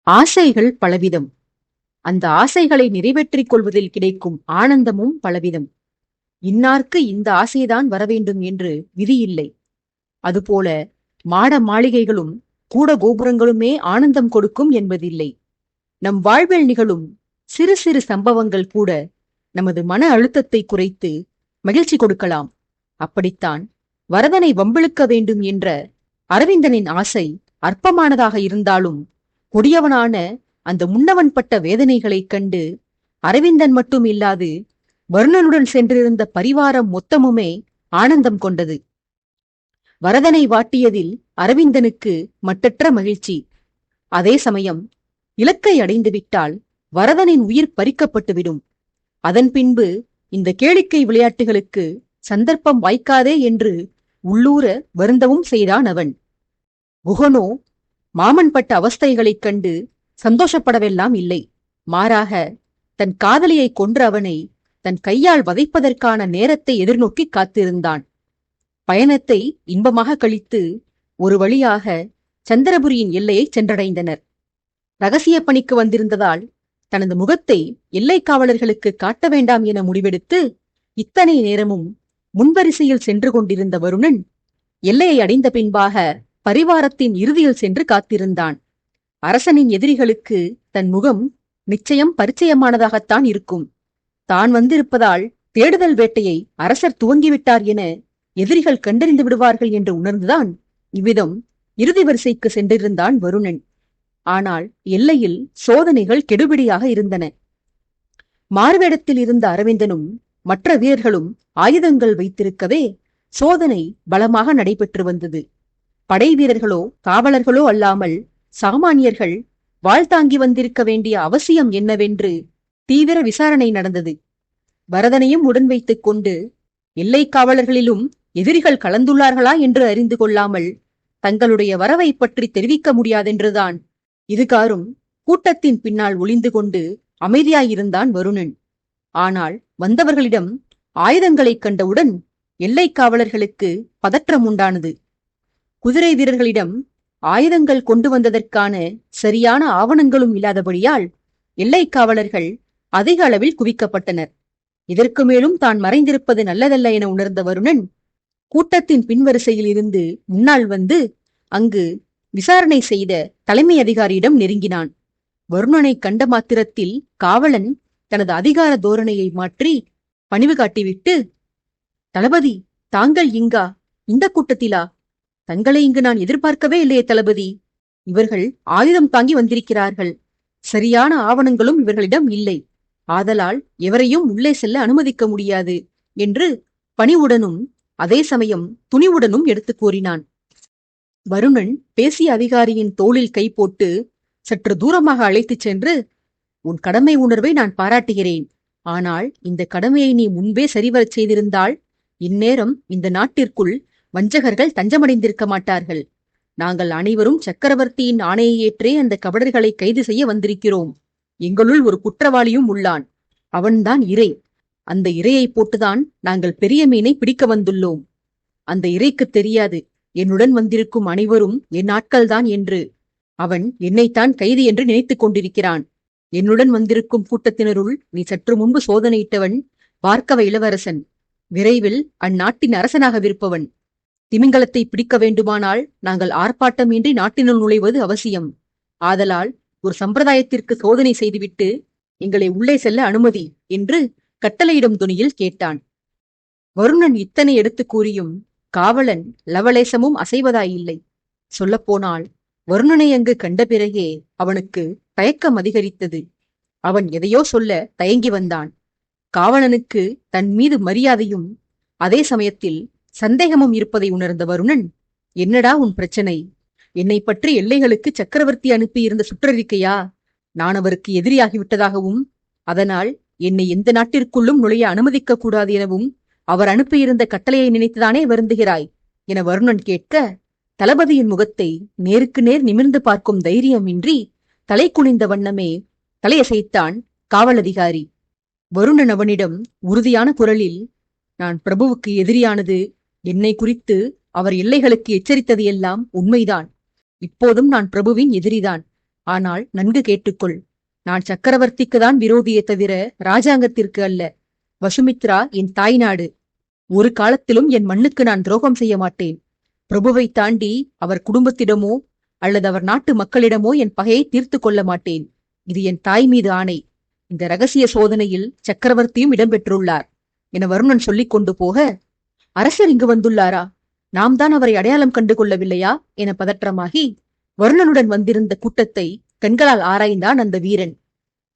ஆசைகள் பலவிதம். அந்த ஆசைகளை நிறைவேற்றிக் கொள்வதில் கிடைக்கும் ஆனந்தமும் பலவிதம். இன்னார்க்கு இந்த ஆசைதான் வரவேண்டும் என்று விதியில்லை. அதுபோல மாட மாளிகைகளும் கூட கோபுரங்களுமே ஆனந்தம் கொடுக்கும் என்பதில்லை. நம் வாழ்வில் நிகழும் சிறு சிறு சம்பவங்கள் கூட நமது மன அழுத்தத்தை குறைத்து மகிழ்ச்சி கொடுக்கலாம். அப்படித்தான் வரதனை வம்பிழுக்க வேண்டும் என்ற அரவிந்தனின் ஆசை அற்பமானதாக இருந்தாலும் கொடியவனான அந்த முன்னவன் பட்ட வேதனைகளைக் கண்டு அரவிந்தன் மட்டும் இல்லாது வருணனுடன் சென்றிருந்த பரிவாரம் மொத்தமுமே ஆனந்தம் கொண்டது. வரதனை வாட்டியதில் அரவிந்தனுக்கு மட்டற்ற மகிழ்ச்சி. அதே சமயம் இலக்கை அடைந்துவிட்டால் வரதனின் உயிர் பறிக்கப்பட்டுவிடும். அதன் பின்பு இந்த கேளிக்கை விளையாட்டுகளுக்கு சந்தர்ப்பம் வாய்க்காதே என்று உள்ளூர வருந்தவும் செய்தான் அவன். குகனோ மாமன் பட்ட அவஸ்தைகளைக் கண்டு சந்தோஷப்படவெல்லாம் இல்லை. மாறாக தன் காதலியை கொன்ற அவனை தன் கையால் வதைப்பதற்கான நேரத்தை எதிர்நோக்கி காத்திருந்தான். பயணத்தை இன்பமாக கழித்து ஒரு வழியாக சந்திரபுரியின் எல்லையை சென்றடைந்தனர். ரகசிய பணிக்கு வந்திருந்ததால் தனது முகத்தை எல்லை காவலர்களுக்கு காட்ட வேண்டாம் என முடிவெடுத்து இத்தனை நேரமும் முன்வரிசையில் சென்று கொண்டிருந்த வருணன் எல்லையை அடைந்த பின்பாக பரிவாரத்தின் இறுதியில் சென்று காத்திருந்தான். அரசனின் எதிரிகளுக்கு தன் முகம் நிச்சயம் பரிச்சயமானதாகத்தான் இருக்கும். தான் வந்திருப்பதால் தேடுதல் வேட்டையை அரசர் துவங்கிவிட்டார் என எதிரிகள் கண்டறிந்து விடுவார்கள் என்று உணர்ந்துதான் இவ்விதம் இறுதி வரிசைக்கு சென்றிருந்தான் வருணன். ஆனால் எல்லையில் சோதனைகள் கெடுபிடியாக இருந்தன. மாறுவேடத்தில் இருந்த அரவிந்தனும் மற்ற வீரர்களும் ஆயுதங்கள் வைத்திருக்கவே சோதனை பலமாக நடைபெற்று வந்தது. படை வீரர்களோ காவலர்களோ அல்லாமல் சாமானியர்கள் வாழ்த்தாங்கி வந்திருக்க வேண்டிய அவசியம் என்னவென்று தீவிர விசாரணை நடந்தது. வரதனையும் உடன் வைத்துக் கொண்டு எல்லை காவலர்களிலும் எதிரிகள் கலந்துள்ளார்களா என்று அறிந்து கொள்ளாமல் தங்களுடைய வரவை பற்றி தெரிவிக்க முடியாதென்றுதான் இதுகாரும் கூட்டத்தின் பின்னால் ஒளிந்து கொண்டு அமைதியாயிருந்தான் வருணன். ஆனால் வந்தவர்களிடம் ஆயுதங்களைக் கண்டவுடன் எல்லை காவலர்களுக்கு பதற்றம் உண்டானது. குதிரை வீரர்களிடம் ஆயுதங்கள் கொண்டு வந்ததற்கான சரியான ஆவணங்களும் இல்லாதபடியால் எல்லை காவலர்கள் அதிக அளவில் குவிக்கப்பட்டனர். இதற்கு மேலும் தான் மறைந்திருப்பது நல்லதல்ல என உணர்ந்த வருணன் கூட்டத்தின் பின்வரிசையில் இருந்து முன்னால் வந்து அங்கு விசாரணை செய்த தலைமை அதிகாரியிடம் நெருங்கினான். வருணனை கண்ட மாத்திரத்தில் காவலன் தனது அதிகார தோரணையை மாற்றி பணிவு காட்டிவிட்டு, தளபதி, தாங்கள் இங்கா? இந்த கூட்டத்திலா? தங்களை இங்கு நான் எதிர்பார்க்கவே இல்லையே தளபதி. இவர்கள் ஆயுதம் தாங்கி வந்திருக்கிறார்கள். சரியான ஆவணங்களும் இவர்களிடம் இல்லை. ஆதலால் எவரையும் உள்ளே செல்ல அனுமதிக்க முடியாது என்று பணிவுடனும் அதே சமயம் துணிவுடனும் எடுத்து கூறினான். வருணன் பேசிய அதிகாரியின் தோளில் கை போட்டு சற்று தூரமாக அழைத்துச் சென்று, உன் கடமை உணர்வை நான் பாராட்டுகிறேன். ஆனால் இந்த கடமையை நீ முன்பே சரிவரச் செய்திருந்தால் இந்நேரம் இந்த நாட்டிற்குள் வஞ்சகர்கள் தஞ்சமடைந்திருக்க மாட்டார்கள். நாங்கள் அனைவரும் சக்கரவர்த்தியின் ஆணையை ஏற்றே அந்த கபடர்களை கைது செய்ய வந்திருக்கிறோம். எங்களுள் ஒரு குற்றவாளியும் உள்ளான். அவன்தான் இறை. அந்த இரையை போட்டுதான் நாங்கள் பெரிய மீனை பிடிக்க வந்துள்ளோம். அந்த இறைக்கு தெரியாது என்னுடன் வந்திருக்கும் அனைவரும் என் ஆட்கள்தான் என்று. அவன் என்னைத்தான் கைது என்று நினைத்துக் கொண்டிருக்கிறான். என்னுடன் வந்திருக்கும் கூட்டத்தினருள் நீ சற்று முன்பு சோதனையிட்டவன் பார்க்கவ இளவரசன். விரைவில் அந்நாட்டின் அரசனாகவிருப்பவன். திமிங்கலத்தை பிடிக்க வேண்டுமானால் நாங்கள் ஆர்ப்பாட்டமின்றி நாட்டினுள் நுழைவது அவசியம். ஆதலால் ஒரு சம்பிரதாயத்திற்கு சோதனை செய்துவிட்டு எங்களை உள்ளே செல்ல அனுமதி என்று கட்டளையிடும் துணியில் கேட்டான். வருணன் இத்தனை எடுத்து கூறியும் காவலன் லவலேசமும் அசைவதாயில்லை. சொல்லப்போனால் வருணனை அங்கு கண்ட பிறகே அவனுக்கு தயக்கம் அதிகரித்தது. அவன் எதையோ சொல்ல தயங்கி வந்தான். காவலனுக்கு தன் மீது மரியாதையும் அதே சமயத்தில் சந்தேகமும் இருப்பதை உணர்ந்த வருணன், என்னடா உன் பிரச்சனை? என்னை பற்றி எல்லைகளுக்கு சக்கரவர்த்தி அனுப்பியிருந்த சுற்றறிக்கையா? நான் அவருக்கு எதிரியாகிவிட்டதாகவும் அதனால் என்னை எந்த நாட்டிற்குள்ளும் நுழைய அனுமதிக்க கூடாது எனவும் அவர் அனுப்பியிருந்த கட்டளையை நினைத்துதானே வருந்துகிறாய் என வருணன் கேட்க, தளபதியின் முகத்தை நேருக்கு நேர் நிமிர்ந்து பார்க்கும் தைரியமின்றி தலை குனிந்த வண்ணமே தலையசைத்தான் காவல் அதிகாரி. வருணன் அவனிடம் உறுதியான குரலில், நான் பிரபுவுக்கு எதிரியானது, என்னை குறித்து அவர் எல்லைகளுக்கு எச்சரித்தது எல்லாம் உண்மைதான். இப்போதும் நான் பிரபுவின் எதிரிதான். ஆனால் நன்கு கேட்டுக்கொள். நான் சக்கரவர்த்திக்குதான் விரோதியே தவிர ராஜாங்கத்திற்கு அல்ல. வசுமித்ரா என் தாய்நாடு. ஒரு காலத்திலும் என் மண்ணுக்கு நான் துரோகம் செய்ய மாட்டேன். பிரபுவை தாண்டி அவர் குடும்பத்திடமோ அல்லது அவர் நாட்டு மக்களிடமோ என் பகையை தீர்த்து கொள்ள மாட்டேன். இது என் தாய் மீது ஆணை. இந்த ரகசிய சோதனையில் சக்கரவர்த்தியும் இடம்பெற்றுள்ளார் என வருணன் சொல்லிக் கொண்டு போக, அரசர் இங்கு வந்துள்ளாரா? நாம் தான் அவரை அடையாளம் கண்டு கொள்ளவில்லையா என பதற்றமாகி வருணனுடன் வந்திருந்த கூட்டத்தை கண்களால் ஆராய்ந்தான் அந்த வீரன்.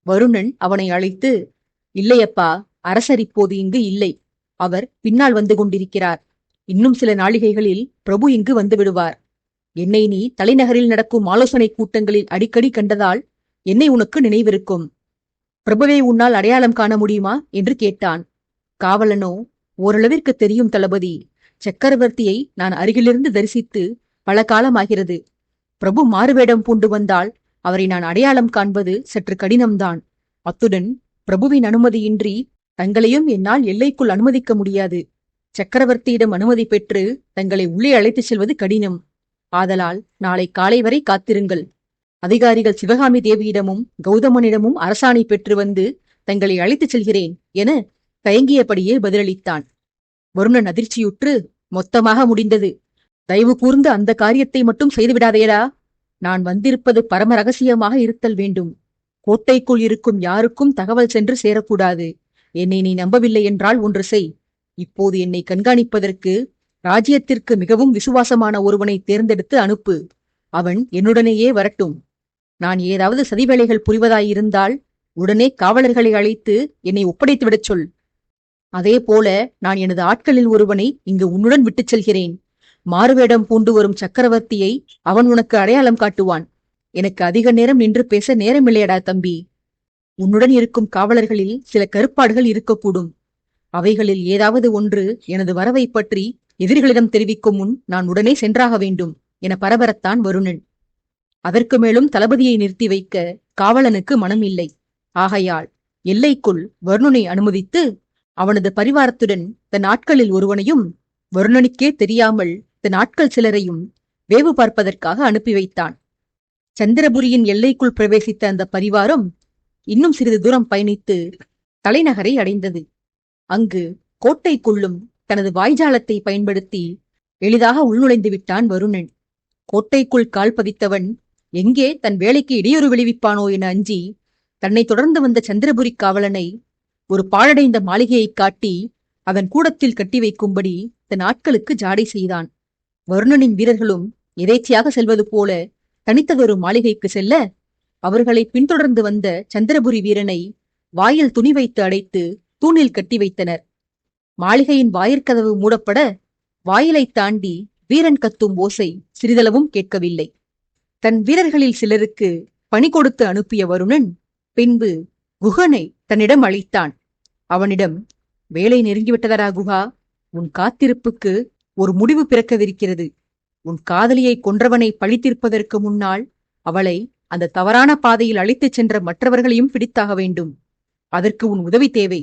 வருணன் அவனை அழைத்து, இல்லையப்பா, அரசர் இப்போது இங்கு இல்லை. அவர் பின்னால் வந்து கொண்டிருக்கிறார். இன்னும் சில நாளிகைகளில் பிரபு இங்கு வந்து விடுவார். என்னை நீ தலைநகரில் நடக்கும் ஆலோசனை கூட்டங்களில் அடிக்கடி கண்டதால் என்னை உனக்கு நினைவிருக்கும். பிரபுவை உன்னால் அடையாளம் காண முடியுமா என்று கேட்டான். காவலனோ, ஓரளவிற்கு தெரியும் தளபதி. சக்கரவர்த்தியை நான் அருகிலிருந்து தரிசித்து பல காலமாகிறது. பிரபு மாறுவேடம் பூண்டு வந்தால் அவரை நான் அடையாளம் காண்பது சற்று கடினம்தான். அத்துடன் பிரபுவின் அனுமதியின்றி தங்களையும் என்னால் எல்லைக்குள் அனுமதிக்க முடியாது. சக்கரவர்த்தியிடம் அனுமதி பெற்று தங்களை உள்ளே அழைத்துச் செல்வது கடினம். ஆதலால் நாளை காலை வரை காத்திருங்கள். அதிகாரிகள் சிவகாமி தேவியிடமும் கௌதமனிடமும் அரசாணை பெற்று வந்து தங்களை அழைத்துச் செல்கிறேன் என தயங்கியபடியே பதிலளித்தான். வருணன் அதிர்ச்சியுற்று, மொத்தமாக முடிந்தது. தயவு கூர்ந்து அந்த காரியத்தை மட்டும் செய்துவிடாதேடா. நான் வந்திருப்பது பரம ரகசியமாக இருத்தல் வேண்டும். கோட்டைக்குள் இருக்கும் யாருக்கும் தகவல் சென்று சேரக்கூடாது. என்னை நீ நம்பவில்லை என்றால் ஒன்று செய். இப்போது என்னை கண்காணிப்பதற்கு ராஜ்யத்திற்கு மிகவும் விசுவாசமான ஒருவனை தேர்ந்தெடுத்து அனுப்பு. அவன் என்னுடனேயே வரட்டும். நான் ஏதாவது சதிவேளைகள் புரிவதாயிருந்தால் உடனே காவலர்களை அழைத்து என்னை ஒப்படைத்துவிடச் சொல். அதே போல நான் எனது ஆட்களில் ஒருவனை இங்கு உன்னுடன் விட்டுச் செல்கிறேன். மாறுவேடம் பூண்டு வரும் சக்கரவர்த்தியை அவன் உனக்கு அடையாளம் காட்டுவான். எனக்கு அதிக நேரம் நின்று பேச நேரமில்லையடா தம்பி. உன்னுடன் இருக்கும் காவலர்களில் சில கருப்பாடுகள் இருக்கக்கூடும். அவைகளில் ஏதாவது ஒன்று எனது வரவை பற்றி எதிரிகளிடம் தெரிவிக்கும் முன் நான் உடனே சென்றாக வேண்டும் என பரபரத்தான் வருணன். அதற்கு மேலும் தளபதியை நிறுத்தி வைக்க காவலனுக்கு மனம் இல்லை. ஆகையால் எல்லைக்குள் வருணனை அனுமதித்து அவனது பரிவாரத்துடன் தன் ஆட்களில் ஒருவனையும் வருணனுக்கே தெரியாமல் தன் ஆட்கள் சிலரையும் வேவு பார்ப்பதற்காக அனுப்பி வைத்தான். சந்திரபுரியின் எல்லைக்குள் பிரவேசித்த அந்த பரிவாரம் இன்னும் சிறிது தூரம் பயணித்து தலைநகரை அடைந்தது. அங்கு கோட்டைக்குள்ளும் தனது வாய்ஜாலத்தை பயன்படுத்தி எளிதாக உள்நுழைந்து விட்டான் வருணன். கோட்டைக்குள் கால் பதித்தவன் எங்கே தன் வேலைக்கு இடையூறு விளைவிப்பானோ என அஞ்சி தன்னை தொடர்ந்து வந்த சந்திரபுரி காவலனை ஒரு பாழடைந்த மாளிகையை காட்டி அதன் கூடத்தில் கட்டி வைக்கும்படி தன் ஆட்களுக்கு ஜாடை செய்தான். வருணனின் வீரர்களும் எதேச்சையாக செல்வது போல தனித்ததொரு மாளிகைக்கு செல்ல, அவர்களை பின்தொடர்ந்து வந்த சந்திரபுரி வீரனை வாயில் துணி வைத்து அடைத்து தூணில் கட்டி வைத்தனர். மாளிகையின் வாயிற்கதவு மூடப்பட வாயிலை தாண்டி வீரன் கத்தும் ஓசை சிறிதளவும் கேட்கவில்லை. தன் வீரர்களில் சிலருக்கு பணி கொடுத்து அனுப்பிய வருணன் பின்பு குகனை தன்னிடம் அழைத்தான். அவனிடம், வேலை நெருங்கிவிட்டதரா குகா? உன் காத்திருப்புக்கு ஒரு முடிவு பிறக்கவிருக்கிறது. உன் காதலியை கொன்றவனை பழித்திருப்பதற்கு முன்னால் அவளை அந்த தவறான பாதையில் அழைத்துச் சென்ற மற்றவர்களையும் பிடித்தாக வேண்டும். அதற்கு உன் உதவி தேவை.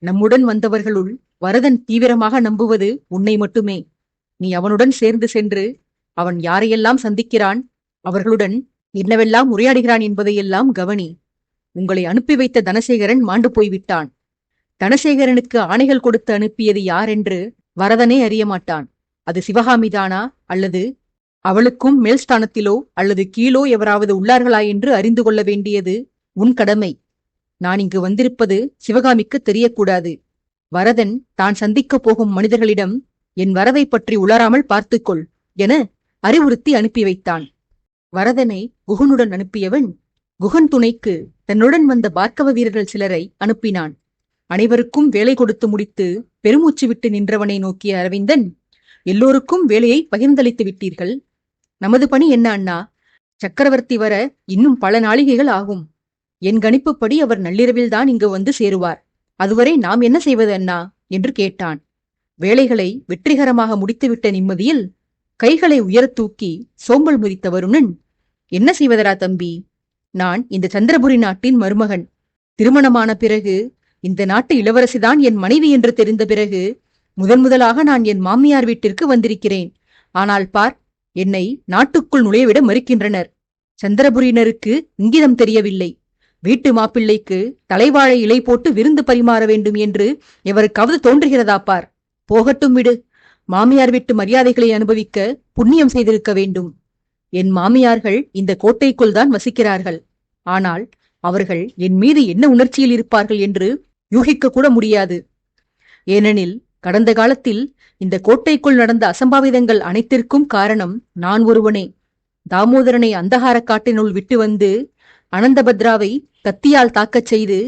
நம்முடன் வந்தவர்களுள் வரதன் தீவிரமாக நம்புவது உன்னை மட்டுமே. நீ அவனுடன் சேர்ந்து சென்று அவன் யாரையெல்லாம் சந்திக்கிறான், அவர்களுடன் என்னவெல்லாம் உரையாடுகிறான் என்பதையெல்லாம் கவனி. உங்களை அனுப்பி வைத்த தனசேகரன் மாண்டு போய்விட்டான். தனசேகரனுக்கு ஆணைகள் கொடுத்து அனுப்பியது யாரென்று வரதனே அறியமாட்டான். அது சிவகாமிதானா அல்லது அவளுக்கும் மேல்ஸ்தானத்திலோ அல்லது கீழோ எவராவது உள்ளார்களா என்று அறிந்து கொள்ள வேண்டியது உன் கடமை. நான் இங்கு வந்திருப்பது சிவகாமிக்கு தெரியக்கூடாது. வரதன் தான் சந்திக்கப் போகும் மனிதர்களிடம் என் வரவை பற்றி உளராமல் பார்த்துக்கொள் என அறிவுறுத்தி அனுப்பி வைத்தான். வரதனை குகனுடன் அனுப்பியவன் குகன் துணைக்கு தன்னுடன் வந்த பார்க்கவ வீரர்கள் சிலரை அனுப்பினான். அனைவருக்கும் வேலை கொடுத்து முடித்து பெருமூச்சு விட்டு நின்றவனை நோக்கிய அரவிந்தன், எல்லோருக்கும் வேலையை பகிர்ந்தளித்து விட்டீர்கள். நமது பணி என்ன அண்ணா? சக்கரவர்த்தி வர இன்னும் பல நாளிகைகள் ஆகும். என் கணிப்புப்படி அவர் நள்ளிரவில்தான் இங்கு வந்து சேருவார். அதுவரை நாம் என்ன செய்வது அண்ணா என்று கேட்டான். வேலைகளை வெற்றிகரமாக முடித்துவிட்ட நிம்மதியில் கைகளை உயரத் தூக்கி சோம்பல் முறித்த வருணன், என்ன செய்வதரா தம்பி? நான் இந்த சந்திரபுரி நாட்டின் மருமகன். திருமணமான பிறகு இந்த நாட்டு இளவரசிதான் என் மனைவி என்று தெரிந்த பிறகு முதலாக நான் என் மாமியார் வீட்டிற்கு வந்திருக்கிறேன். ஆனால் பார், என்னை நாட்டுக்குள் நுழையவிட மறுக்கின்றனர். சந்திரபுரியினருக்கு இங்கிதம் தெரியவில்லை. வீட்டு மாப்பிள்ளைக்கு தலைவாழை இலை போட்டு விருந்து பரிமாற வேண்டும் என்று எவருக்காவது தோன்றுகிறதா பார். போகட்டும் விடு. மாமியார் வீட்டு மரியாதைகளை அனுபவிக்க புண்ணியம் செய்திருக்க வேண்டும். என் மாமியார்கள் இந்த கோட்டைக்குள் தான் வசிக்கிறார்கள். ஆனால் அவர்கள் என் மீது என்ன உணர்ச்சியில் இருப்பார்கள் என்று யூகிக்க கூட முடியாது. ஏனெனில் கடந்த காலத்தில் இந்த கோட்டைக்குள் நடந்த அசம்பாவிதங்கள் அனைத்திற்கும் காரணம் நான் ஒருவனே. தாமோதரனை அந்தகார காட்டினுள் விட்டு வந்து அனந்தபத்ராவை கத்தியால் தாக்கச் செய்து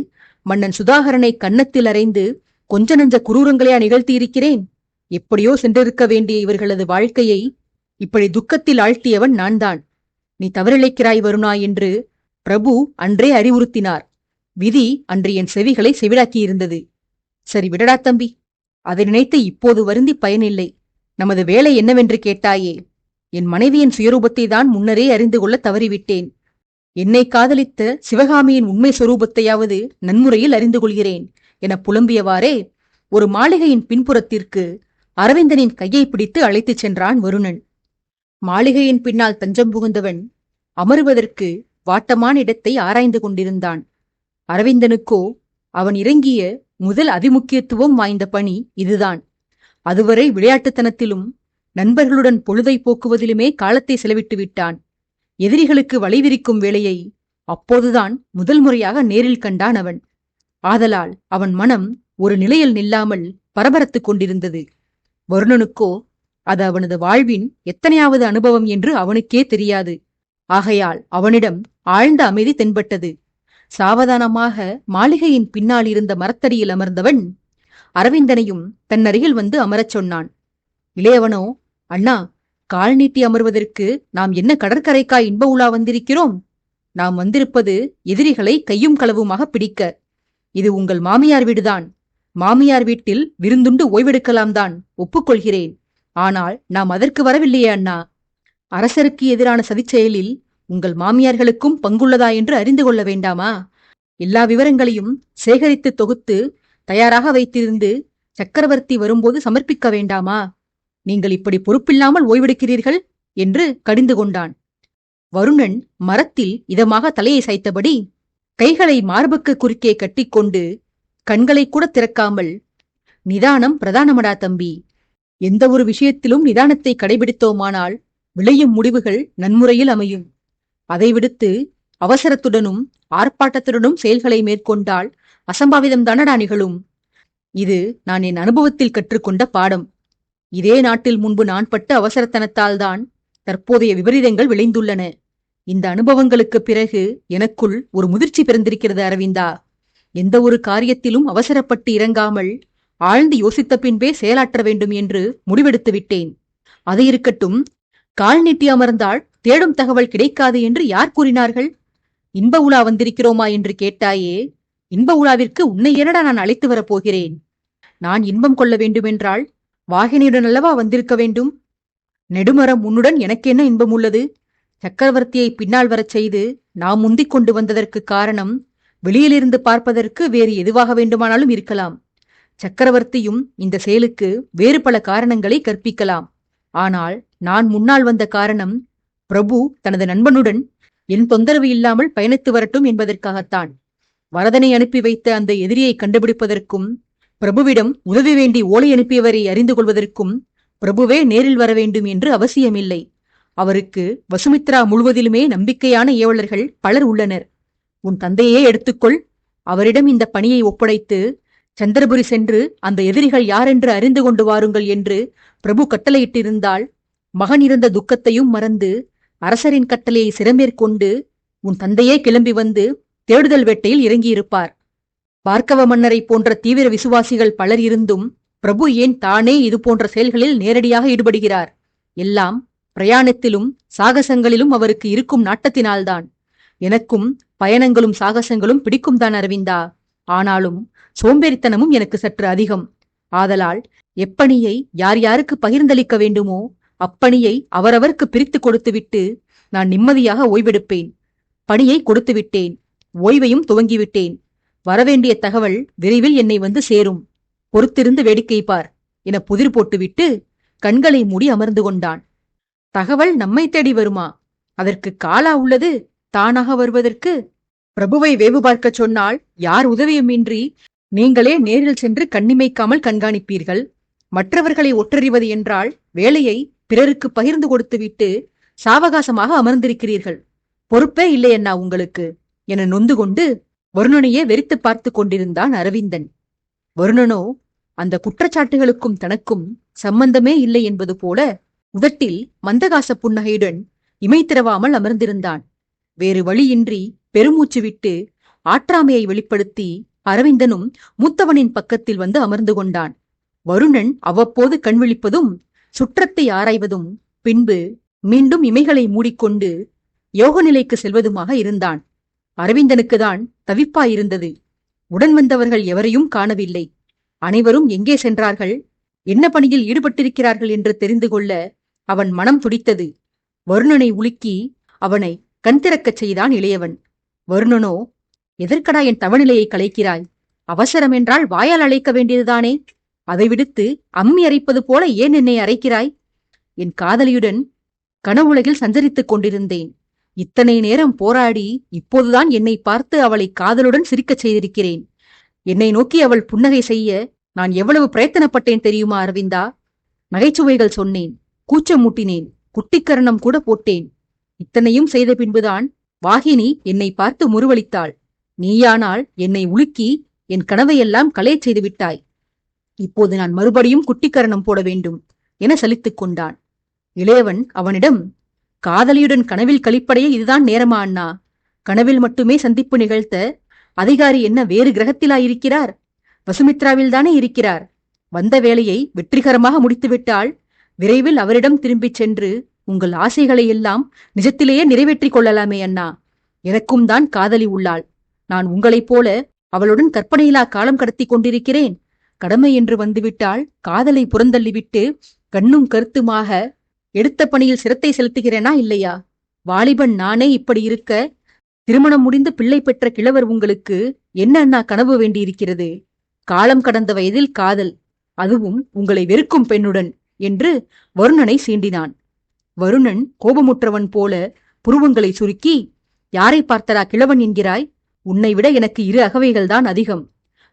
மன்னன் சுதாகரனை கன்னத்தில் அறைந்து கொஞ்ச நஞ்ச குரூரங்களையா நிகழ்த்தியிருக்கிறேன். எப்படியோ சென்றிருக்க வேண்டிய இவர்களது வாழ்க்கையை இப்படி துக்கத்தில் ஆழ்த்தியவன் நான்தான். நீ தவறிழைக்கிறாய் வருணா என்று பிரபு அன்றே அறிவுறுத்தினார். விதி அன்று என் செவிகளை செவிடாக்கியிருந்தது. சரி விடடா தம்பி, அதை நினைத்து இப்போது வருந்தி பயனில்லை. நமது வேலை என்னவென்று கேட்டாயே. என் மனைவியின் சுயரூபத்தை தான் முன்னரே அறிந்து கொள்ள தவறிவிட்டேன். என்னை காதலித்த சிவகாமியின் உண்மை சொரூபத்தையாவது நன்முறையில் அறிந்து கொள்கிறேன் என புலம்பியவாறே ஒரு மாளிகையின் பின்புறத்திற்கு அரவிந்தனின் கையை பிடித்து அழைத்துச் சென்றான் வருணன். மாளிகையின் பின்னால் தஞ்சம் புகுந்தவன் அமருவதற்கு வாட்டமான இடத்தை ஆராய்ந்து கொண்டிருந்தான். அரவிந்தனுக்கோ அவன் இறங்கிய முதல் அதிமுக்கியத்துவம் வாய்ந்த பணி இதுதான். அதுவரை விளையாட்டுத்தனத்திலும் நண்பர்களுடன் பொழுதை போக்குவதிலுமே காலத்தை செலவிட்டு விட்டான். எதிரிகளுக்கு வலைவிரிக்கும் வேளையை அப்போதுதான் முதல் முறையாக நேரில் கண்டான் அவன். ஆதலால் அவன் மனம் ஒரு நிலையில் நில்லாமல் பரபரத்துக் கொண்டிருந்தது. வருணனுக்கோ அது அவனது வாழ்வின் எத்தனையாவது அனுபவம் என்று அவனுக்கே தெரியாது. ஆகையால் அவனிடம் ஆழ்ந்த அமைதி தென்பட்டது. சாவதானமாக மாளிகையின் பின்னால் இருந்த மரத்தடியில் அமர்ந்தவன் அரவிந்தனையும் தன்னருகில் வந்து அமரச் சொன்னான். இளையவனோ, அண்ணா, கால் நீட்டி அமர்வதற்கு நாம் என்ன கடற்கரைக்கா இன்ப உலா வந்திருக்கிறோம்? நாம் வந்திருப்பது எதிரிகளை கையும் களவுமாக பிடிக்க. இது உங்கள் மாமியார் வீடுதான். மாமியார் வீட்டில் விருந்துண்டு ஓய்வெடுக்கலாம் தான், ஒப்புக்கொள்கிறேன். ஆனால் நாம் அதற்கு வரவில்லையே அண்ணா. அரசருக்கு எதிரான சதிச்செயலில் உங்கள் மாமியார்களுக்கும் பங்குள்ளதா என்று அறிந்து கொள்ள வேண்டாமா? எல்லா விவரங்களையும் சேகரித்து தொகுத்து தயாராக வைத்திருந்து சக்கரவர்த்தி வரும்போது சமர்ப்பிக்க வேண்டாமா? நீங்கள் இப்படி பொறுப்பில்லாமல் ஓய்வெடுக்கிறீர்கள் என்று கடிந்து கொண்டான். வருணன் மரத்தில் இதமாக தலையை சாய்த்தபடி கைகளை மார்புக்கு குறுக்கே கட்டிக்கொண்டு கண்களை கூட திறக்காமல், நிதானம் பிரதானமடா தம்பி. எந்த ஒரு விஷயத்திலும் நிதானத்தை கடைபிடித்தோமானால் விளையும் முடிவுகள் நன்முறையில் அமையும். அதை விடுத்து அவசரத்துடனும் ஆர்ப்பாட்டத்துடனும் செயல்களை மேற்கொண்டால் அசம்பாவிதம் தானடா நிகழும். இது நான் என் அனுபவத்தில் கற்றுக்கொண்ட பாடம். இதே நாட்டில் முன்பு நான் பட்ட அவசரத்தனத்தால்தான் தற்போதைய விபரீதங்கள் விளைந்துள்ளன. இந்த அனுபவங்களுக்கு பிறகு எனக்குள் ஒரு முதிர்ச்சி பிறந்திருக்கிறது அரவிந்தா. எந்த ஒரு காரியத்திலும் அவசரப்பட்டு இறங்காமல் ஆழ்ந்து யோசித்த பின்பே செயலாற்ற வேண்டும் என்று முடிவெடுத்து விட்டேன். அது இருக்கட்டும், கால் நீட்டி அமர்ந்தால் தேடும் தகவல் கிடைக்காது என்று யார் கூறினார்கள்? இன்ப உலா வந்திருக்கிறோமா என்று கேட்டாயே. இன்ப உலாவிற்கு உன்னை என்னடா நான் அழைத்து வரப் போகிறேன்? நான் இன்பம் கொள்ள வேண்டுமென்றால் வாகினியுடன் அல்லவா வந்திருக்க வேண்டும். நெடுமரம் உன்னுடன் எனக்கு என்ன இன்பம் உள்ளது? சக்கரவர்த்தியை பின்னால் வரச் செய்து நாம் முந்திக் கொண்டு வந்ததற்கு காரணம் வெளியிலிருந்து பார்ப்பதற்கு வேறு எதுவாக வேண்டுமானாலும் இருக்கலாம். சக்கரவர்த்தியும் இந்த செயலுக்கு வேறு பல காரணங்களை கற்பிக்கலாம். ஆனால் நான் முன்னால் வந்த காரணம் பிரபு தனது நண்பனுடன் என் தொந்தரவு இல்லாமல் பயணித்து வரட்டும் என்பதற்காகத்தான். வரதனை அனுப்பி வைத்த அந்த எதிரியை கண்டுபிடிப்பதற்கும் பிரபுவிடம் உதவி வேண்டி ஓலை அனுப்பியவரை அறிந்து கொள்வதற்கும் பிரபுவே நேரில் வர வேண்டும் என்று அவசியமில்லை. அவருக்கு வசுமித்ரா முழுவதிலுமே நம்பிக்கையான ஏவலர்கள் பலர் உள்ளனர். உன் தந்தையே எடுத்துக்கொள். அவரிடம் இந்த பணியை ஒப்படைத்து சந்திரபுரி சென்று அந்த எதிரிகள் யாரென்று அறிந்து கொண்டு வாருங்கள் என்று பிரபு கட்டளையிட்டிருந்தால் மகன் இருந்த துக்கத்தையும் மறந்து அரசரின் கட்டளையை சிறமேற்கொண்டு உன் தந்தையே கிளம்பி வந்து தேடுதல் வேட்டையில் இறங்கியிருப்பார். பார்க்கவ மன்னரை போன்ற தீவிர விசுவாசிகள் பலர் இருந்தும் பிரபு ஏன் தானே இது போன்ற செயல்களில் நேரடியாக ஈடுபடுகிறார்? எல்லாம் பிரயாணத்திலும் சாகசங்களிலும் அவருக்கு இருக்கும் நாட்டத்தினால்தான். எனக்கும் பயணங்களும் சாகசங்களும் பிடிக்கும் தான் அரவிந்தா. ஆனாலும் சோம்பேறித்தனமும் எனக்கு சற்று அதிகம். ஆதலால் எப்பணியை யார் யாருக்கு பகிர்ந்தளிக்க வேண்டுமோ அப்பணியை அவரவருக்கு பிரித்து கொடுத்துவிட்டு நான் நிம்மதியாக ஓய்வெடுப்பேன். பணியை கொடுத்து விட்டேன், ஓய்வையும் துவங்கிவிட்டேன். வரவேண்டிய தகவல் விரைவில் என்னை வந்து சேரும். பொறுத்திருந்து வேடிக்கை பார் என புதிர் போட்டுவிட்டு கண்களை மூடி அமர்ந்து கொண்டான். தகவல் நம்மை தேடி வருமா? அதற்கு காலா உள்ளது தானாக வருவதற்கு? பிரபுவை வேவு பார்க்கச் சொன்னால் யார் உதவியுமின்றி நீங்களே நேரில் சென்று கண்ணிமைக்காமல் கண்காணிப்பீர்கள். மற்றவர்களை ஒற்றறிவது என்றால் வேலையை பிறருக்கு பகிர்ந்து கொடுத்துவிட்டு சாவகாசமாக அமர்ந்திருக்கிறீர்கள். பொறுப்பே இல்லை அண்ணா உங்களுக்கு என நொந்து கொண்டு வருணனையே வெறித்து பார்த்து கொண்டிருந்தான் அரவிந்தன். வருணனோ அந்த குற்றச்சாட்டுகளுக்கும் தனக்கும் சம்பந்தமே இல்லை என்பது போல உதட்டில் மந்தகாச புன்னகையுடன் இமைத்திரவாமல் அமர்ந்திருந்தான். வேறு வழியின்றி பெருமூச்சு விட்டு ஆற்றாமையை வெளிப்படுத்தி அரவிந்தனும் மூத்தவனின் பக்கத்தில் வந்து அமர்ந்து கொண்டான். வருணன் அவ்வப்போது கண்விழிப்பதும் சுற்றத்தை ஆராய்வதும் பின்பு மீண்டும் இமைகளை மூடிக்கொண்டு யோக நிலைக்கு செல்வதுமாக இருந்தான். அரவிந்தனுக்குதான் தவிப்பாயிருந்தது. உடன் வந்தவர்கள் எவரையும் காணவில்லை. அனைவரும் எங்கே சென்றார்கள், என்ன பணியில் ஈடுபட்டிருக்கிறார்கள் என்று தெரிந்து கொள்ள அவன் மனம் துடித்தது. வருணனை உலுக்கி அவனை கண் திறக்கச் செய்தான் இளையவன். வருணனோ, எதற்கடா என் தவநிலையை கலைக்கிறாய்? அவசரம் என்றால் வாயால் அழைக்க வேண்டியதுதானே? அதை விடுத்து அம்மி அரைப்பது போல ஏன் என்னை அரைக்கிறாய்? என் காதலியுடன் கனவுலகில் சஞ்சரித்துக் கொண்டிருந்தேன். இத்தனை நேரம் போராடி இப்போதுதான் என்னை பார்த்து அவளை காதலுடன் சிரிக்கச் செய்திருக்கிறேன். என்னை நோக்கி அவள் புன்னகை செய்ய நான் எவ்வளவு பிரயத்தனப்பட்டேன் தெரியுமா அரவிந்தா? நகைச்சுவைகள் சொன்னேன், கூச்சமூட்டினேன், குட்டிக்கரணம் கூட போட்டேன். இத்தனையும் செய்த பின்புதான் வாகினி என்னை பார்த்து முறுவலித்தாள். நீயானால் என்னை உலுக்கி என் கனவையெல்லாம் கலையச் செய்து விட்டாய். இப்போது நான் மறுபடியும் குட்டிக்கரணம் போட வேண்டும் என சலித்துக் கொண்டான். இளையவன் அவனிடம், காதலியுடன் கனவில் கழிப்படைய இதுதான் நேரமா அண்ணா? கனவில் மட்டுமே சந்திப்பு நிகழ்த்த அதிகாரி என்ன வேறு கிரகத்திலாயிருக்கிறார்? வசுமித்ராவில்தானே இருக்கிறார். வந்த வேலையை வெற்றிகரமாக முடித்துவிட்டால் விரைவில் அவரிடம் திரும்பிச் சென்று உங்கள் ஆசைகளை எல்லாம் நிஜத்திலேயே நிறைவேற்றிக் கொள்ளலாமே அண்ணா. எனக்கும் தான் காதலி உள்ளாள். நான் உங்களைப் போல அவளுடன் கற்பனையிலா காலம் கடத்தி கொண்டிருக்கிறேன். கடமை என்று வந்துவிட்டால் காதலை புறந்தள்ளிவிட்டு கண்ணும் கருத்துமாக எடுத்த பணியில் சிரத்தை செலுத்துகிறேனா இல்லையா? வாலிபன் நானே இப்படி இருக்க, திருமணம் முடிந்து பிள்ளை பெற்ற கிழவர் உங்களுக்கு என்ன அண்ணா கனவு வேண்டியிருக்கிறது? காலம் கடந்த வயதில் காதல், அதுவும் உங்களை வெறுக்கும் பெண்ணுடன் என்று வருணனை சீண்டினான். வருணன் கோபமுற்றவன் போல புருவங்களை சுருக்கி, யாரை பார்த்தரா கிழவன் என்கிறாய்? உன்னை விட எனக்கு 2 அகவைகள்தான் அதிகம்.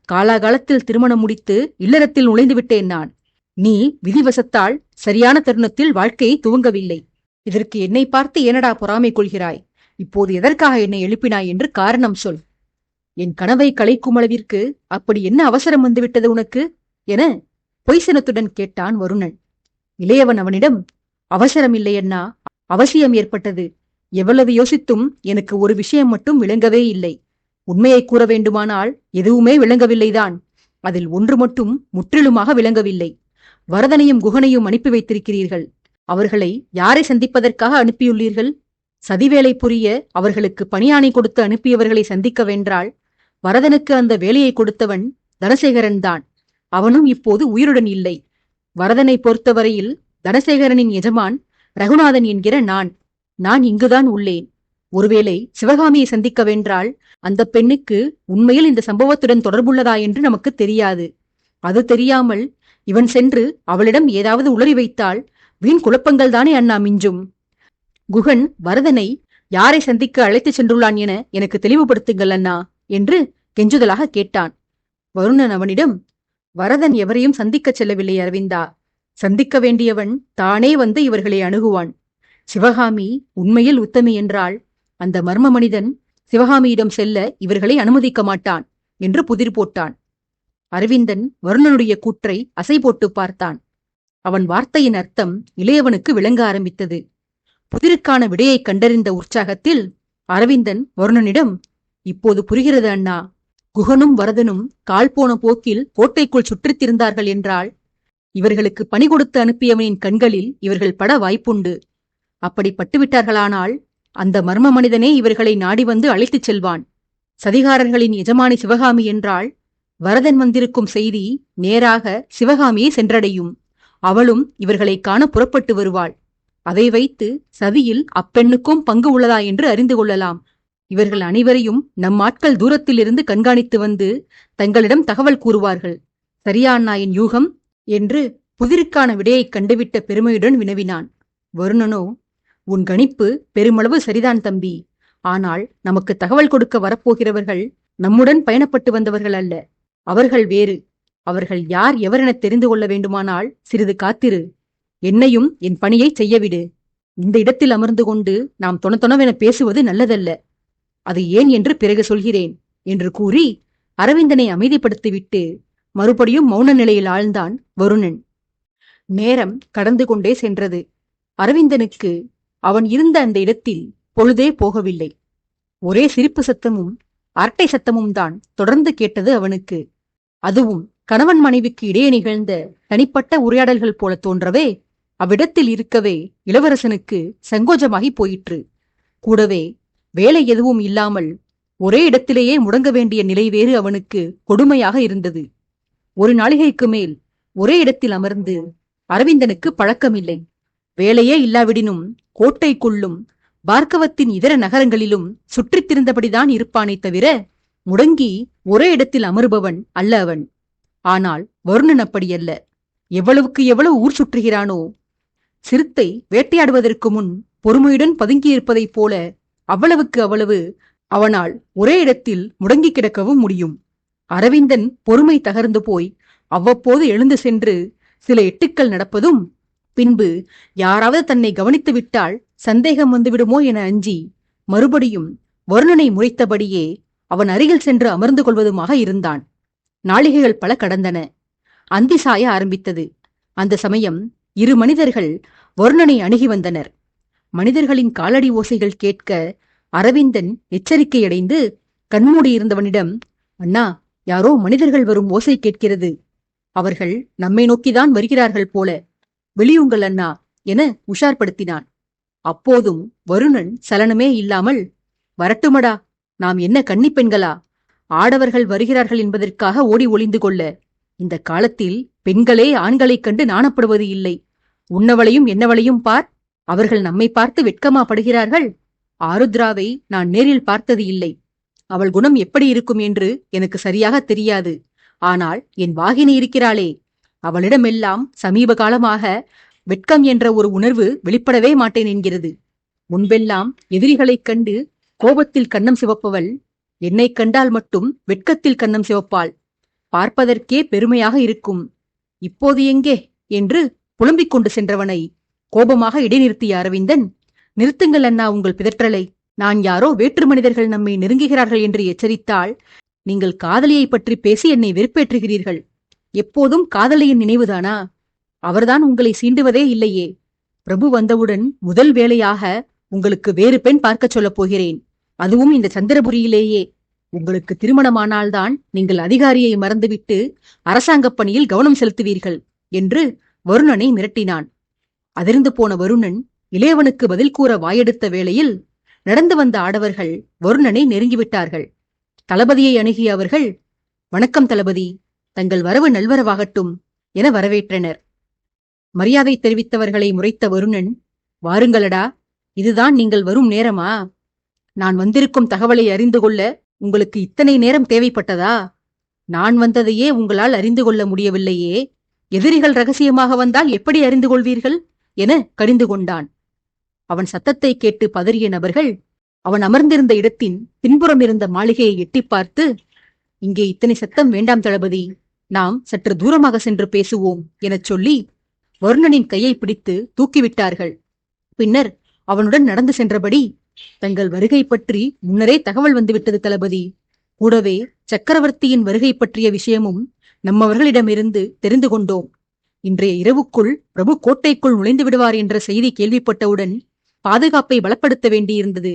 காலாகாலத்தில் திருமணம் முடித்து இல்லறத்தில் நுழைந்து விட்டேன் நான். நீ விதிவசத்தால் சரியான தருணத்தில் வாழ்க்கையை துவங்கவில்லை. இதற்கு என்னை பார்த்து ஏனடா பொறாமை கொள்கிறாய்? இப்போது எதற்காக என்னை எழுப்பினாய் என்று காரணம் சொல். என் கனவை கலைக்கும் அளவிற்கு அப்படி என்ன அவசரம் வந்துவிட்டது உனக்கு என பொய்சனத்துடன் கேட்டான் வருணன். இளையவன் அவனிடம், அவசரம் இல்லையண்ணா, அவசியம் ஏற்பட்டது. எவ்வளவு யோசித்தும் எனக்கு ஒரு விஷயம் மட்டும் விளங்கவே இல்லை. உண்மையை கூற வேண்டுமானால் எதுவுமே விளங்கவில்லைதான். அதில் ஒன்று மட்டும் முற்றிலுமாக விளங்கவில்லை. வரதனையும் குகனையும் அனுப்பி வைத்திருக்கிறீர்கள். அவர்களை யாரை சந்திப்பதற்காக அனுப்பியுள்ளீர்கள்? சதிவேலை புரிய அவர்களுக்கு பணியாணை கொடுத்து அனுப்பியவர்களை சந்திக்க வென்றால் வரதனுக்கு அந்த வேலையை கொடுத்தவன் தனசேகரன் தான். அவனும் இப்போது உயிருடன் இல்லை. வரதனை பொறுத்தவரையில் தனசேகரனின் எஜமான் ரகுநாதன் என்கிற நான் இங்குதான் உள்ளேன். ஒருவேளை சிவகாமியை சந்திக்க வென்றால் அந்த பெண்ணுக்கு உண்மையில் இந்த சம்பவத்துடன் தொடர்புள்ளதா என்று நமக்கு தெரியாது. அது தெரியாமல் இவன் சென்று அவளிடம் ஏதாவது உளறி வைத்தால் வீண் குழப்பங்கள் தானே அண்ணா மிஞ்சும். குகன் வரதனை யாரை சந்திக்க அழைத்துச் சென்றுள்ளான் என எனக்கு தெளிவுபடுத்துங்கள் அண்ணா என்று கெஞ்சுதலாக கேட்டான். வருணன் அவனிடம், வரதன் எவரையும் சந்திக்கச் செல்லவில்லை அரவிந்தா. சந்திக்க வேண்டியவன் தானே வந்து இவர்களை அணுகுவான். சிவகாமி உண்மையில் உத்தமி என்றால் அந்த மர்ம மனிதன் சிவகாமியிடம் செல்ல இவர்களை அனுமதிக்க மாட்டான் என்று புதிர் போட்டான். அரவிந்தன் வருணனுடைய கூற்றை அசை போட்டு பார்த்தான். அவன் வார்த்தையின் அர்த்தம் இளையவனுக்கு விளங்க ஆரம்பித்தது. புதிருக்கான விடையை கண்டறிந்த உற்சாகத்தில் அரவிந்தன் வருணனிடம், இப்போது புரிகிறது அண்ணா. குகனும் வரதனும் கால் போன போக்கில் கோட்டைக்குள் சுற்றித்திருந்தார்கள் என்றால் இவர்களுக்கு பணி கொடுத்து அனுப்பியவனின் கண்களில் இவர்கள் பட வாய்ப்புண்டு. அப்படி பட்டுவிட்டார்களானால் அந்த மர்ம மனிதனே இவர்களை நாடி வந்து அழைத்துச் செல்வான். சதிகாரர்களின் எஜமானி சிவகாமி என்றால் வரதன் வந்திருக்கும் செய்தி நேராக சிவகாமியை சென்றடையும். அவளும் இவர்களை காண புறப்பட்டு வருவாள். அதை வைத்து சதியில் அப்பெண்ணுக்கும் பங்கு உள்ளதா என்று அறிந்து கொள்ளலாம். இவர்கள் அனைவரையும் நம் ஆட்கள் தூரத்திலிருந்து கண்காணித்து வந்து தங்களிடம் தகவல் கூறுவார்கள். சரியா அண்ணா என் யூகம் என்று புதிருக்கான விடையை கண்டுவிட்ட பெருமையுடன் வினவினான். வருணனோ, உன் கணிப்பு பெருமளவு சரிதான் தம்பி. ஆனால் நமக்கு தகவல் கொடுக்க வரப்போகிறவர்கள் நம்முடன் பயணப்பட்டு வந்தவர்கள் அல்ல. அவர்கள் வேறு. அவர்கள் யார் எவரென தெரிந்து கொள்ள வேண்டுமானால் சிறிது காத்திரு. என்னையும் என் பணியை செய்யவிடு. இந்த இடத்தில் அமர்ந்து கொண்டு நாம் தொணவென பேசுவது நல்லதல்ல. அது ஏன் என்று பிறகு சொல்கிறேன் என்று கூறி அரவிந்தனை அமைதிப்படுத்திவிட்டு மறுபடியும் மௌன நிலையில் ஆழ்ந்தான் வருணன். நேரம் கடந்து கொண்டே சென்றது. அரவிந்தனுக்கு அவன் இருந்த அந்த இடத்தில் பொழுதே போகவில்லை. ஒரே சிரிப்பு சத்தமும் அரட்டை சத்தமும் தான் தொடர்ந்து கேட்டது அவனுக்கு. அதுவும் கணவன் மனைவிக்கு இடையே நிகழ்ந்த தனிப்பட்ட உரையாடல்கள் போல தோன்றவே அவ்விடத்தில் இருக்கவே இளவரசனுக்கு சங்கோஜமாகி போயிற்று. கூடவே வேலை எதுவும் இல்லாமல் ஒரே இடத்திலேயே முடங்க வேண்டிய நிலை வேறு அவனுக்கு கொடுமையாக இருந்தது. ஒரு நாளிகைக்கு மேல் ஒரே இடத்தில் அமர்ந்து அரவிந்தனுக்கு பழக்கமில்லை. வேலையே இல்லாவிடினும் கோட்டைக்குள்ளும் பார்க்கவத்தின் இதர நகரங்களிலும் சுற்றித் திரிந்தபடிதான் இருப்பானே தவிர முடங்கி ஒரே இடத்தில் அமருபவன் அல்ல அவன். ஆனால் வருணன் அப்படியல்ல. எவ்வளவுக்கு எவ்வளவு ஊர் சுற்றுகிறானோ, சிறுத்தை வேட்டையாடுவதற்கு முன் பொறுமையுடன் பதுங்கியிருப்பதைப் போல அவ்வளவுக்கு அவ்வளவு அவனால் ஒரே இடத்தில் முடங்கி கிடக்கவும் முடியும். அரவிந்தன் பொறுமை தகர்ந்து போய் அவ்வப்போது எழுந்து சென்று சில எட்டுக்கள் நடப்பதும், பின்பு யாராவது தன்னை கவனித்து விட்டால் சந்தேகம் வந்துவிடுமோ என அஞ்சி மறுபடியும் வருணனை முறைத்தபடியே அவன் அருகில் சென்று அமர்ந்து கொள்வதுமாக இருந்தான். நாளிகைகள் பல கடந்தன. அந்தி சாய ஆரம்பித்தது. அந்த சமயம் இரு மனிதர்கள் வருணனை அணுகி வந்தனர். மனிதர்களின் காலடி ஓசைகள் கேட்க அரவிந்தன் எச்சரிக்கையடைந்து கண்மூடியிருந்தவனிடம், அண்ணா, யாரோ மனிதர்கள் வரும் ஓசை கேட்கிறது. அவர்கள் நம்மை நோக்கிதான் வருகிறார்கள் போல. வெளியுங்கள் அண்ணா என உஷார்படுத்தினான். அப்போதும் வருணன் சலனமே இல்லாமல், வரட்டுமடா, நாம் என்ன கன்னிப் பெண்களா? ஆடவர்கள் வருகிறார்கள் என்பதற்காக ஓடி ஒளிந்து கொள்ள இந்த காலத்தில் பெண்களே ஆண்களைக் கண்டு நாணப்படுவது இல்லை. உன்னவளையும் என்னவளையும் பார். அவர்கள் நம்மை பார்த்து வெட்கமா படுகிறார்கள்? ஆருத்ராவை நான் நேரில் பார்த்தது இல்லை. அவள் குணம் எப்படி இருக்கும் என்று எனக்கு சரியாக தெரியாது. ஆனால் என் வாகினி இருக்கிறாளே, அவளிடமெல்லாம் சமீப காலமாக வெட்கம் என்ற ஒரு உணர்வு வெளிப்படவே மாட்டேன் என்கிறது. முன்பெல்லாம் எதிரிகளைக் கண்டு கோபத்தில் கன்னம் சிவப்பவள் என்னை கண்டால் மட்டும் வெட்கத்தில் கன்னம் சிவப்பாள். பார்ப்பதற்கே பெருமையாக இருக்கும். இப்போது எங்கே என்று புலம்பிக் கொண்டு சென்றவனை கோபமாக இடைநிறுத்திய அரவிந்தன், நிறுத்துங்கள் அண்ணா உங்கள் பிதற்றலை. நான் யாரோ வேற்று மனிதர்கள் நம்மை நெருங்குகிறார்கள் என்று எச்சரித்தால் நீங்கள் காதலியை பற்றி பேசி என்னை வெறுப்பேற்றுகிறீர்கள். எப்போதும் காதலியின் நினைவுதானா? அவர்தான் உங்களை சீண்டுவதே இல்லையே. பிரபு வந்தவுடன் முதல் வேளையாக உங்களுக்கு வேறு பெண் பார்க்கச் சொல்லப் போகிறேன். அதுவும் இந்த சந்திரபுரியிலேயே. உங்களுக்கு திருமணமானால்தான் நீங்கள் அதிகாரியை மறந்துவிட்டு அரசாங்கப் பணியில் கவனம் செலுத்துவீர்கள் என்று வருணனை மிரட்டினான். அதிர்ந்து போன வருணன் இளையவனுக்கு பதில் கூற வாயெடுத்த வேளையில் நடந்து வந்த ஆடவர்கள் வருணனை நெருங்கிவிட்டார்கள். தளபதியை அணுகிய அவர்கள், வணக்கம் தளபதி, தங்கள் வரவு நல்வரவாகட்டும் என வரவேற்றனர். மரியாதை தெரிவித்தவர்களை முறைத்த வருணன், வாருங்களடா, இதுதான் நீங்கள் வரும் நேரமா? நான் வந்திருக்கும் தகவலை அறிந்து கொள்ள உங்களுக்கு இத்தனை நேரம் தேவைப்பட்டதா? நான் வந்ததையே உங்களால் அறிந்து கொள்ள முடியவில்லையே, எதிரிகள் ரகசியமாக வந்தால் எப்படி அறிந்து கொள்வீர்கள் என கடிந்து கொண்டான். அவன் சத்தத்தை கேட்டு பதறிய நபர்கள் அவன் அமர்ந்திருந்த இடத்தின் பின்புறம் இருந்த மாளிகையை எட்டி பார்த்து, இங்கே இத்தனை சத்தம் வேண்டாம் தளபதி, நாம் சற்று தூரமாக சென்று பேசுவோம் எனச் சொல்லி வருணனின் கையை பிடித்து தூக்கிவிட்டார்கள். பின்னர் அவனுடன் நடந்து சென்றபடி, தங்கள் வருகை பற்றி முன்னரே தகவல் வந்துவிட்டது தளபதி. கூடவே சக்கரவர்த்தியின் வருகை பற்றிய விஷயமும் நம்மவர்களிடமிருந்து தெரிந்து கொண்டோம். இன்றைய இரவுக்குள் பிரபு கோட்டைக்குள் நுழைந்து விடுவார் என்ற செய்தி கேள்விப்பட்டவுடன் பாதுகாப்பை பலப்படுத்த வேண்டியிருந்தது.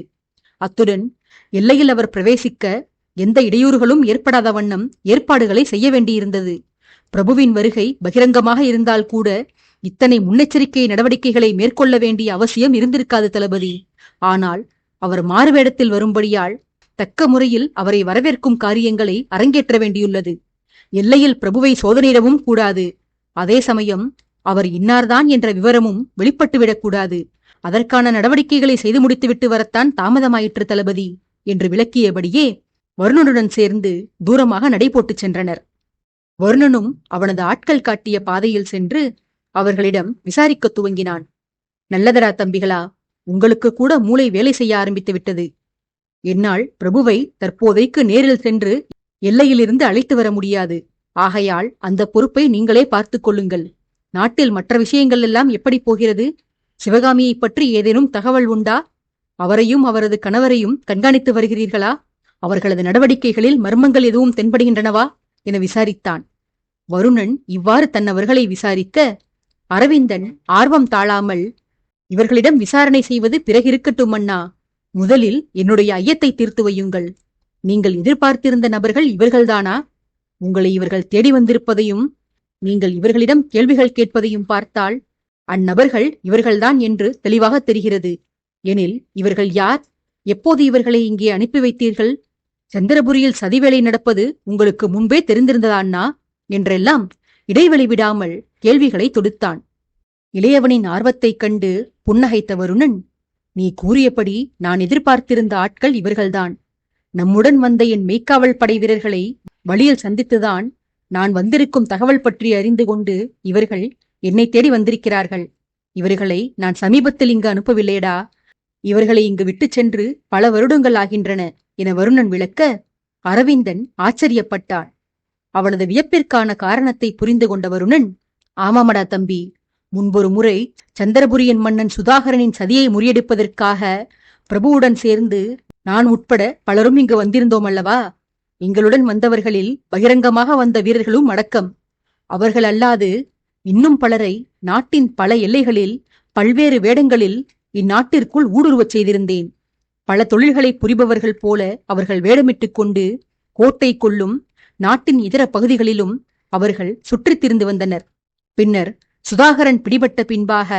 அத்துடன் எல்லையில் அவர் பிரவேசிக்க எந்த இடையூறுகளும் ஏற்படாத வண்ணம் ஏற்பாடுகளை செய்ய வேண்டியிருந்தது. பிரபுவின் வருகை பகிரங்கமாக இருந்தால் கூட இத்தனை முன்னெச்சரிக்கை நடவடிக்கைகளை மேற்கொள்ள வேண்டிய அவசியம் இருந்திருக்காது தளபதி. ஆனால் அவர் மாறுவேடத்தில் வரும்படியால் தக்க முறையில் அவரை வரவேற்கும் காரியங்களை அரங்கேற்ற வேண்டியுள்ளது. எல்லையில் பிரபுவை சோதனையிடவும் கூடாது. அதே சமயம் அவர் இன்னார்தான் என்ற விவரமும் வெளிப்பட்டுவிடக்கூடாது. அதற்கான நடவடிக்கைகளை செய்து முடித்துவிட்டு வரத்தான் தாமதமாயிற்று தளபதி என்று விளக்கியபடியே வருணனுடன் சேர்ந்து தூரமாக நடைபோட்டுச் சென்றனர். வருணனும் அவனது ஆட்கள் காட்டிய பாதையில் சென்று அவர்களிடம் விசாரிக்க துவங்கினான். நல்லதரா தம்பிகளா, உங்களுக்கு கூட மூளை வேலை செய்ய ஆரம்பித்து விட்டது. என்னால் பிரபுவை தற்போதைக்கு நேரில் சென்று எல்லையிலிருந்து அழைத்து வர முடியாது. ஆகையால் அந்த பொறுப்பை நீங்களே பார்த்துக் கொள்ளுங்கள். நாட்டில் மற்ற விஷயங்கள் எல்லாம் எப்படி போகிறது? சிவகாமியைப் பற்றி ஏதேனும் தகவல் உண்டா? அவரையும் அவரது கணவரையும் கண்காணித்து வருகிறீர்களா? அவர்களது நடவடிக்கைகளில் மர்மங்கள் எதுவும் தென்படுகின்றனவா என விசாரித்தான். வருணன் இவ்வாறு தன்னவர்களை விசாரிக்க அரவிந்தன் ஆர்வம் தாழாமல், இவர்களிடம் விசாரணை செய்வது பிறகிருக்கட்டும் அண்ணா. முதலில் என்னுடைய ஐயத்தை தீர்த்து வையுங்கள். நீங்கள் எதிர்பார்த்திருந்த நபர்கள் இவர்கள்தானா? உங்களை இவர்கள் தேடி வந்திருப்பதையும் நீங்கள் இவர்களிடம் கேள்விகள் கேட்பதையும் பார்த்தால் அந்நபர்கள் இவர்கள்தான் என்று தெளிவாக தெரிகிறது. எனில் இவர்கள் யார்? எப்போது இவர்களை இங்கே அனுப்பி வைத்தீர்கள்? சந்திரபுரியில் சதிவேலை நடப்பது உங்களுக்கு முன்பே தெரிந்திருந்ததா அண்ணா? என்றெல்லாம் இடைவெளி விடாமல் கேள்விகளை தொடுத்தான். இளையவனின் ஆர்வத்தைக் கண்டு புன்னகைத்த வருணன், நீ கூறியபடி நான் எதிர்பார்த்திருந்த ஆட்கள் இவர்கள்தான். நம்முடன் வந்த என் மெய்க்காவல் படை வீரர்களை வழியில் சந்தித்துதான் நான் வந்திருக்கும் தகவல் பற்றி அறிந்து கொண்டு இவர்கள் என்னை தேடி வந்திருக்கிறார்கள். இவர்களை நான் சமீபத்தில் இங்கு அனுப்பவில்லையடா. இவர்களை இங்கு விட்டுச் சென்று பல வருடங்கள் ஆகின்றன என வருணன் விளக்க அரவிந்தன் ஆச்சரியப்பட்டான். அவனது வியப்பிற்கான காரணத்தை புரிந்து கொண்ட வருணன், ஆமாமடா தம்பி, முன்பொரு முறை சந்திரபுரியன் மன்னன் சுதாகரனின் சதியை முறியடிப்பதற்காக பிரபுவுடன் சேர்ந்து நான் உட்பட பலரும் இங்கு வந்திருந்தோம் அல்லவா? எங்களுடன் வந்தவர்களில் பகிரங்கமாக வந்த வீரர்களும் அடக்கம். அவர்கள் அல்லாது இன்னும் பலரை நாட்டின் பல எல்லைகளில் பல்வேறு வேடங்களில் இந்நாட்டிற்குள் ஊடுருவச் செய்திருந்தேன். பல தொழில்களை புரிபவர்கள் போல அவர்கள் வேடமிட்டுக் கொண்டு கோட்டைக்குள்ளும் நாட்டின் இதர பகுதிகளிலும் அவர்கள் சுற்றித் திரிந்து வந்தனர். பின்னர் சுதாகரன் பிடிபட்ட பின்பாக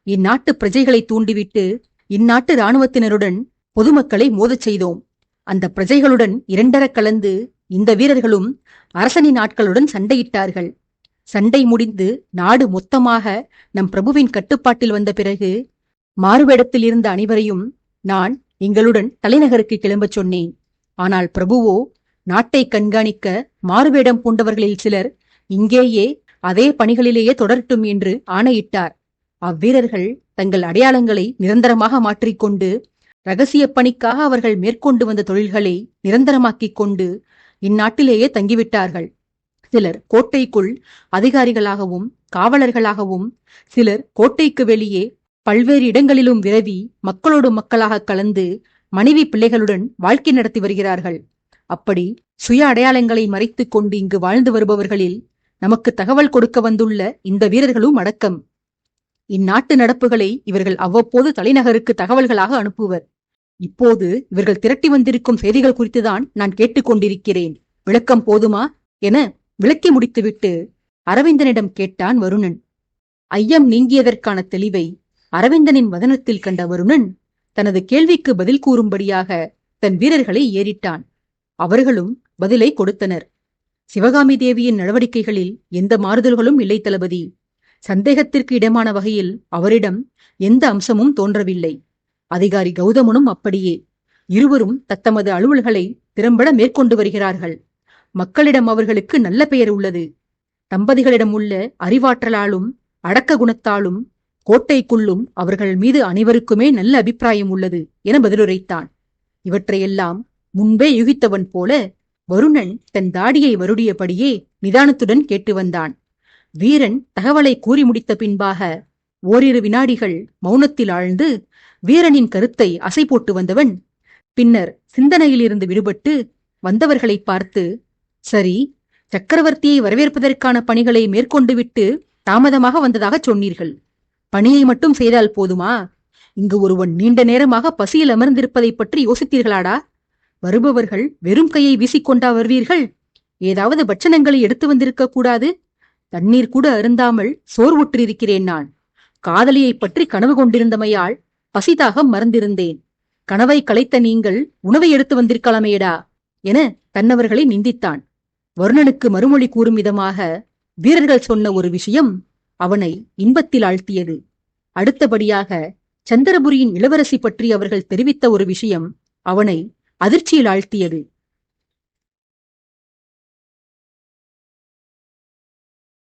இந்நாட்டு பிரஜைகளை தூண்டிவிட்டு இந்நாட்டு இராணுவத்தினருடன் பொதுமக்களை மோதச் செய்தோம். அந்த பிரஜைகளுடன் இரண்டரக் கலந்து இந்த வீரர்களும் அரசனின் ஆட்களுடன் சண்டையிட்டார்கள். சண்டை முடிந்து நாடு மொத்தமாக நம் பிரபுவின் கட்டுப்பாட்டில் வந்த பிறகு மாறுவேடத்தில் இருந்த அனைவரையும் நான் எங்களுடன் தலைநகருக்கு கிளம்பச் சொன்னேன். ஆனால் பிரபுவோ நாட்டை கண்காணிக்க மாறுவேடம் பூண்டவர்களில் சிலர் இங்கேயே அதே பணிகளிலேயே தொடரட்டும் என்று ஆணையிட்டார். அவ்வீரர்கள் தங்கள் அடையாளங்களை நிரந்தரமாக மாற்றிக்கொண்டு இரகசிய பணிக்காக அவர்கள் மேற்கொண்டு வந்த தொழில்களை நிரந்தரமாக்கிக் கொண்டு இந்நாட்டிலேயே தங்கிவிட்டார்கள். சிலர் கோட்டைக்குள் அதிகாரிகளாகவும் காவலர்களாகவும், சிலர் கோட்டைக்கு வெளியே பல்வேறு இடங்களிலும் விரவி மக்களோடு மக்களாக கலந்து மனைவி பிள்ளைகளுடன் வாழ்க்கை நடத்தி வருகிறார்கள். அப்படி சுய அடையாளங்களை மறைத்துக் கொண்டு இங்கு வாழ்ந்து வருபவர்களில் நமக்கு தகவல் கொடுக்க வந்துள்ள இந்த வீரர்களும் அடக்கம். இந்நாட்டு நடப்புகளை இவர்கள் அவ்வப்போது தலைநகருக்கு தகவல்களாக அனுப்புவர். இப்போது இவர்கள் திரட்டி வந்திருக்கும் செய்திகள் குறித்துதான் நான் கேட்டுக்கொண்டிருக்கிறேன். விளக்கம் போதுமா என விளக்கி முடித்துவிட்டு அரவிந்தனிடம் கேட்டான் வருணன். ஐயம் நீங்கியதற்கான தெளிவை அரவிந்தனின் வதனத்தில் கண்ட வருணன் தனது கேள்விக்கு பதில் கூறும்படியாக தன் வீரர்களை ஏறிட்டான். அவர்களும் பதிலை கொடுத்தனர். சிவகாமி தேவியின் நடவடிக்கைகளில் எந்த மாறுதல்களும் இல்லை தளபதி. சந்தேகத்திற்கு இடமான வகையில் அவரிடம் எந்த அம்சமும் தோன்றவில்லை. அதிகாரி கௌதமனும் அப்படியே. இருவரும் தத்தமது அலுவல்களை திறம்பட மேற்கொண்டு வருகிறார்கள். மக்களிடம் அவர்களுக்கு நல்ல பெயர் உள்ளது. தம்பதிகளிடம் உள்ள அறிவாற்றலாலும் அடக்க குணத்தாலும் கோட்டைக்குள்ளும் அவர்கள் மீது அனைவருக்குமே நல்ல அபிப்பிராயம் உள்ளது என பதிலுரைத்தான். இவற்றையெல்லாம் முன்பே யூகித்தவன் போல வருணன் தன் தாடியை வருடியபடியே நிதானத்துடன் கேட்டு வந்தான். வீரன் தகவலை கூறி முடித்த பின்பாக ஓரிரு வினாடிகள் மௌனத்தில் ஆழ்ந்து வீரனின் கருத்தை அசை போட்டு வந்தவன் பின்னர் சிந்தனையிலிருந்து விடுபட்டு வந்தவர்களை பார்த்து, சரி, சக்கரவர்த்தியை வரவேற்பதற்கான பணிகளை மேற்கொண்டு விட்டு தாமதமாக வந்ததாக சொன்னீர்கள். பணியை மட்டும் செய்தால் போதுமா? இங்கு ஒருவன் நீண்ட நேரமாக பசியில் அமர்ந்திருப்பதை பற்றி யோசித்தீர்களாடா? வருபவர்கள் வெறும் கையை வீசிக்கொண்டா வருவீர்கள்? ஏதாவது பட்சணங்களை எடுத்து வந்திருக்க கூடாது? தண்ணீர் கூட அருந்தாமல் சோர்வுற்றிருக்கிறேன் நான். காதலியை பற்றி கனவு கொண்டிருந்தமையால் பசிதாகம் மறந்திருந்தேன். கனவை கலைத்த நீங்கள் உணவை எடுத்து வந்திருக்கலாமேடா என தன்னவர்களை நிந்தித்தான். வருணனுக்கு மறுமொழி கூறும் விதமாக வீரர்கள் சொன்ன ஒரு விஷயம் அவனை இன்பத்தில் ஆழ்த்தியது. அடுத்தபடியாக சந்திரபுரியின் இளவரசி பற்றி அவர்கள் தெரிவித்த ஒரு விஷயம் அவனை அதிர்ச்சியில் ஆழ்த்தியது.